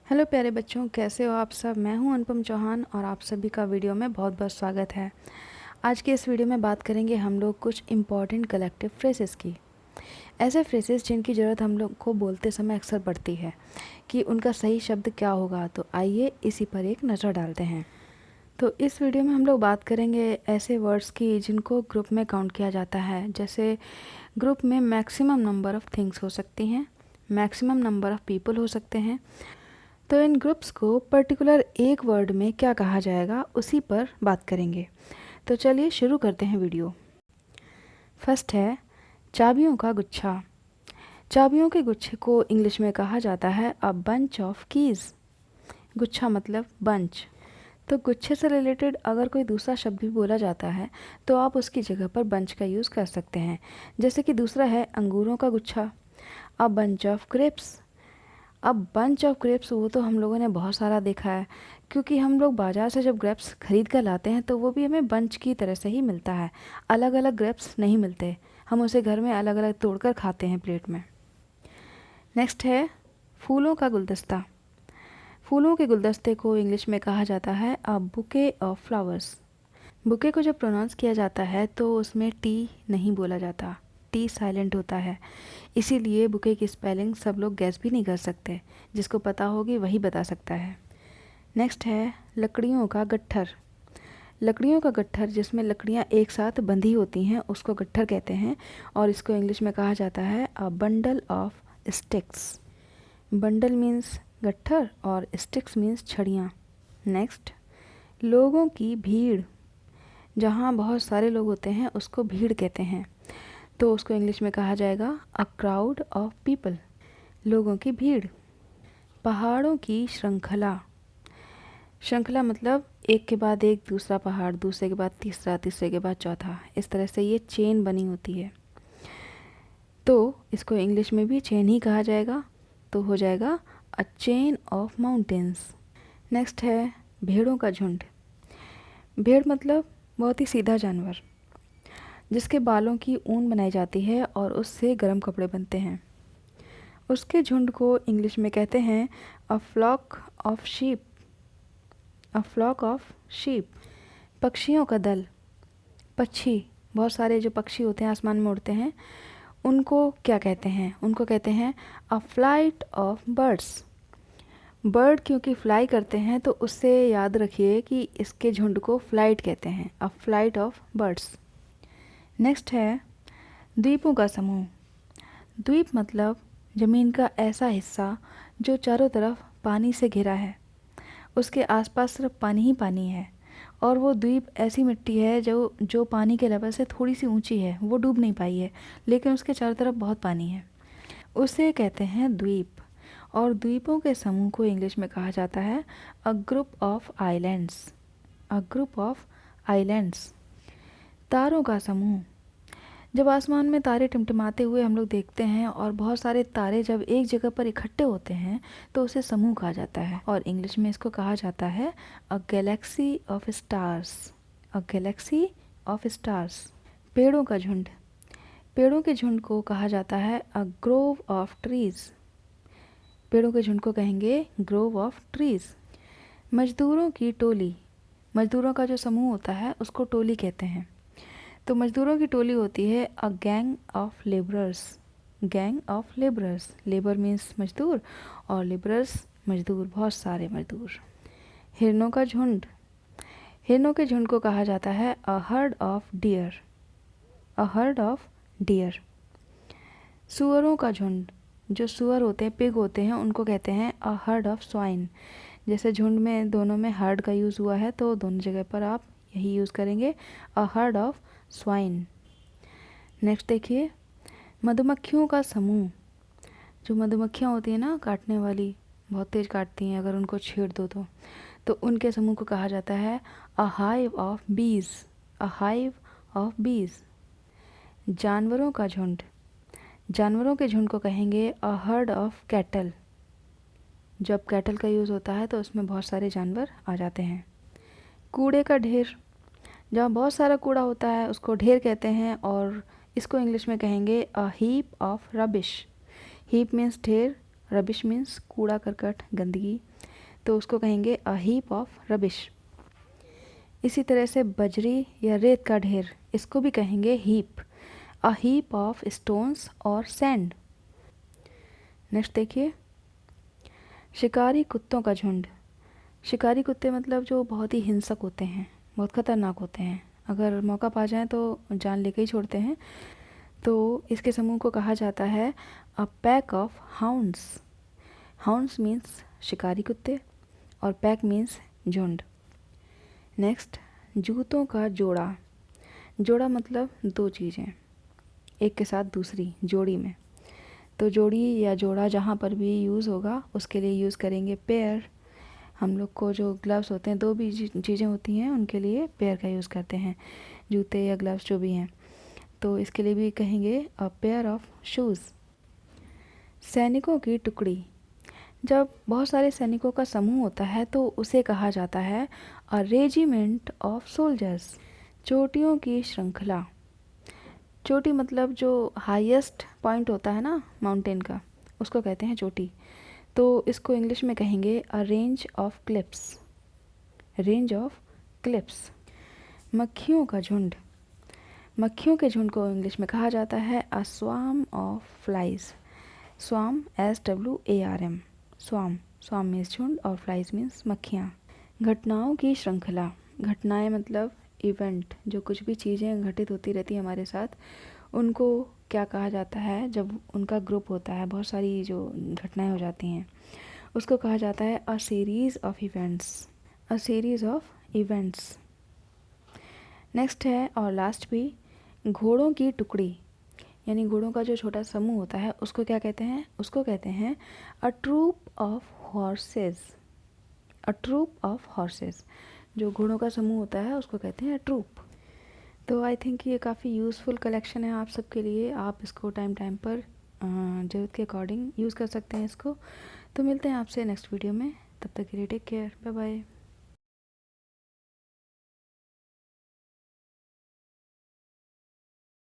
Hello प्यारे बच्चों, कैसे हो आप सब। मैं हूं अनुपम चौहान और आप सभी का वीडियो में बहुत बहुत स्वागत है। आज के इस वीडियो में बात करेंगे हम लोग कुछ इम्पॉर्टेंट कलेक्टिव फ्रेजेस की। ऐसे फ्रेजेस जिनकी ज़रूरत हम लोग को बोलते समय अक्सर पड़ती है कि उनका सही शब्द क्या होगा। तो आइए इसी पर एक नज़र डालते हैं। तो इस वीडियो में हम लोग बात करेंगे ऐसे वर्ड्स की जिनको ग्रुप में काउंट किया जाता है। जैसे ग्रुप में मैक्सिमम नंबर ऑफ़ थिंग्स हो सकती हैं, मैक्सिमम नंबर ऑफ़ पीपल हो सकते हैं। तो इन ग्रुप्स को पर्टिकुलर एक वर्ड में क्या कहा जाएगा उसी पर बात करेंगे। तो चलिए शुरू करते हैं वीडियो। फर्स्ट है चाबियों का गुच्छा। चाबियों के गुच्छे को इंग्लिश में कहा जाता है अ बंच ऑफ कीज़। गुच्छा मतलब बंच। तो गुच्छे से रिलेटेड अगर कोई दूसरा शब्द भी बोला जाता है तो आप उसकी जगह पर बंच का यूज़ कर सकते हैं। जैसे कि दूसरा है अंगूरों का गुच्छा, अ बंच ऑफ ग्रेप्स। अब बंच ऑफ ग्रेप्स वो तो हम लोगों ने बहुत सारा देखा है, क्योंकि हम लोग बाज़ार से जब ग्रेप्स ख़रीद कर लाते हैं तो वो भी हमें बंच की तरह से ही मिलता है। अलग अलग ग्रेप्स नहीं मिलते, हम उसे घर में अलग अलग तोड़कर खाते हैं प्लेट में। नेक्स्ट है फूलों का गुलदस्ता। फूलों के गुलदस्ते को इंग्लिश में कहा जाता है a bouquet of flowers. Bouquet को जब प्रोनाउंस किया जाता है तो उसमें टी नहीं बोला जाता, टी साइलेंट होता है। इसीलिए बुके की स्पेलिंग सब लोग गैस भी नहीं कर सकते, जिसको पता होगी वही बता सकता है। नेक्स्ट है लकड़ियों का गट्ठर। लकड़ियों का गट्ठर जिसमें लकड़ियाँ एक साथ बंधी होती हैं उसको गट्ठर कहते हैं, और इसको इंग्लिश में कहा जाता है a bundle of sticks. Bundle means गट्ठर और स्टिक्स मीन्स छड़ियाँ। नेक्स्ट लोगों की भीड़। जहाँ बहुत सारे लोग होते हैं उसको भीड़ कहते हैं, तो उसको इंग्लिश में कहा जाएगा अ क्राउड ऑफ पीपल। लोगों की भीड़। पहाड़ों की श्रृंखला। श्रृंखला मतलब एक के बाद एक दूसरा पहाड़, दूसरे के बाद तीसरा, तीसरे के बाद चौथा, इस तरह से ये चेन बनी होती है। तो इसको इंग्लिश में भी चेन ही कहा जाएगा, तो हो जाएगा a chain of mountains. Next है भेड़ों का झुंड। भेड़ मतलब बहुत ही सीधा जानवर जिसके बालों की ऊन बनाई जाती है और उससे गर्म कपड़े बनते हैं। उसके झुंड को इंग्लिश में कहते हैं a flock of sheep. A flock of sheep. पक्षियों का दल। पक्षी, बहुत सारे जो पक्षी होते हैं आसमान में उड़ते हैं, उनको क्या कहते हैं? उनको कहते हैं a flight of birds. Bird क्योंकि फ्लाई करते हैं तो उससे याद रखिए कि इसके झुंड को फ्लाइट कहते हैं, a flight of birds. Next है द्वीपों का समूह। द्वीप मतलब ज़मीन का ऐसा हिस्सा जो चारों तरफ पानी से घिरा है, उसके आसपास सिर्फ पानी ही पानी है, और वो द्वीप ऐसी मिट्टी है जो पानी के लेवल से थोड़ी सी ऊंची है, वो डूब नहीं पाई है, लेकिन उसके चारों तरफ बहुत पानी है, उसे कहते हैं द्वीप। और द्वीपों के समूह को इंग्लिश में कहा जाता है a group of islands. A group of islands. तारों का समूह। जब आसमान में तारे टिमटिमाते हुए हम लोग देखते हैं और बहुत सारे तारे जब एक जगह पर इकट्ठे होते हैं तो उसे समूह कहा जाता है, और इंग्लिश में इसको कहा जाता है a galaxy of stars. A galaxy of stars. पेड़ों का झुंड। पेड़ों के झुंड को कहा जाता है अ ग्रोव ऑफ ट्रीज। पेड़ों के झुंड को कहेंगे ग्रोव ऑफ ट्रीज। मजदूरों की टोली। मजदूरों का जो समूह होता है उसको टोली कहते हैं। तो मजदूरों की टोली होती है a gang of labourers. Gang of labourers. Labour means मजदूर और लेबरर्स मजदूर, बहुत सारे मजदूर। हिरणों का झुंड। हिरणों के झुंड को कहा जाता है a herd of dear. A herd of dear. सुअरों का झुंड। जो सुअर होते हैं, पिग होते हैं, उनको कहते हैं अ हर्ड ऑफ स्वाइन। जैसे झुंड में दोनों में हर्ड का यूज़ हुआ है तो दोनों जगह पर आप यही यूज़ करेंगे a herd of swine. Next देखिए मधुमक्खियों का समूह। जो मधुमक्खियाँ होती हैं ना काटने वाली, बहुत तेज़ काटती हैं, अगर उनको छेड़ दो तो उनके समूह को कहा जाता है अ हाइव ऑफ बीज। अ हाइव ऑफ बीज। जानवरों का झुंड। जानवरों के झुंड को कहेंगे अ हर्ड ऑफ कैटल। जब कैटल का यूज़ होता है तो उसमें बहुत सारे जानवर आ जाते हैं। कूड़े का ढेर। जहाँ बहुत सारा कूड़ा होता है उसको ढेर कहते हैं, और इसको इंग्लिश में कहेंगे a heap of rubbish. Heap means ढेर, रबिश मीन्स कूड़ा करकट, गंदगी, तो उसको कहेंगे अ हीप ऑफ रबिश। इसी तरह से बजरी या रेत का ढेर, इसको भी कहेंगे heap, a heap of stones और सैंड। नेक्स्ट देखिए, शिकारी कुत्तों का झुंड। शिकारी कुत्ते मतलब जो बहुत ही हिंसक होते हैं, बहुत ख़तरनाक होते हैं, अगर मौका पा जाएं तो जान लेके ही छोड़ते हैं, तो इसके समूह को कहा जाता है a pack of hounds. Hounds means शिकारी कुत्ते और पैक मीन्स झुंड। नेक्स्ट, जूतों का जोड़ा। जोड़ा मतलब दो चीज़ें एक के साथ दूसरी जोड़ी में, तो जोड़ी या जोड़ा जहाँ पर भी यूज़ होगा उसके लिए यूज़ करेंगे पेयर। हम लोग को जो ग्लव्स होते हैं, दो भी चीज़ें होती हैं, उनके लिए पेयर का यूज़ करते हैं, जूते या ग्लव्स जो भी हैं, तो इसके लिए भी कहेंगे अ पेयर ऑफ शूज़। सैनिकों की टुकड़ी। जब बहुत सारे सैनिकों का समूह होता है तो उसे कहा जाता है अ रेजिमेंट ऑफ सोल्जर्स। चोटियों की श्रृंखला। चोटी मतलब जो हाईएस्ट पॉइंट होता है ना माउंटेन का, उसको कहते हैं चोटी, तो इसको इंग्लिश में कहेंगे अ range of clips. Range of clips. मक्खियों का झुंड। मक्खियों के झुंड को इंग्लिश में कहा जाता है a swarm of flies. Swarm SWARM, swarm. Swarm means झुंड और फ्लाइज मीन्स मक्खियाँ। घटनाओं की श्रृंखला। घटनाएं मतलब इवेंट, जो कुछ भी चीज़ें घटित होती रहती हैं हमारे साथ, उनको क्या कहा जाता है, जब उनका ग्रुप होता है, बहुत सारी जो घटनाएं हो जाती हैं, उसको कहा जाता है अ series of events. A series of events. Next है और लास्ट भी, घोड़ों की टुकड़ी, यानी घोड़ों का जो छोटा समूह होता है उसको क्या कहते हैं, उसको कहते हैं a troop of horses. A troop of horses, जो घोड़ों का समूह होता है उसको कहते हैं ट्रूप। तो आई थिंक ये काफ़ी यूज़फुल कलेक्शन है आप सबके लिए, आप इसको टाइम टाइम पर ज़रूरत के अकॉर्डिंग यूज़ कर सकते हैं इसको। तो मिलते हैं आपसे नेक्स्ट वीडियो में, तब तक के लिए टेक केयर, बाय बाय।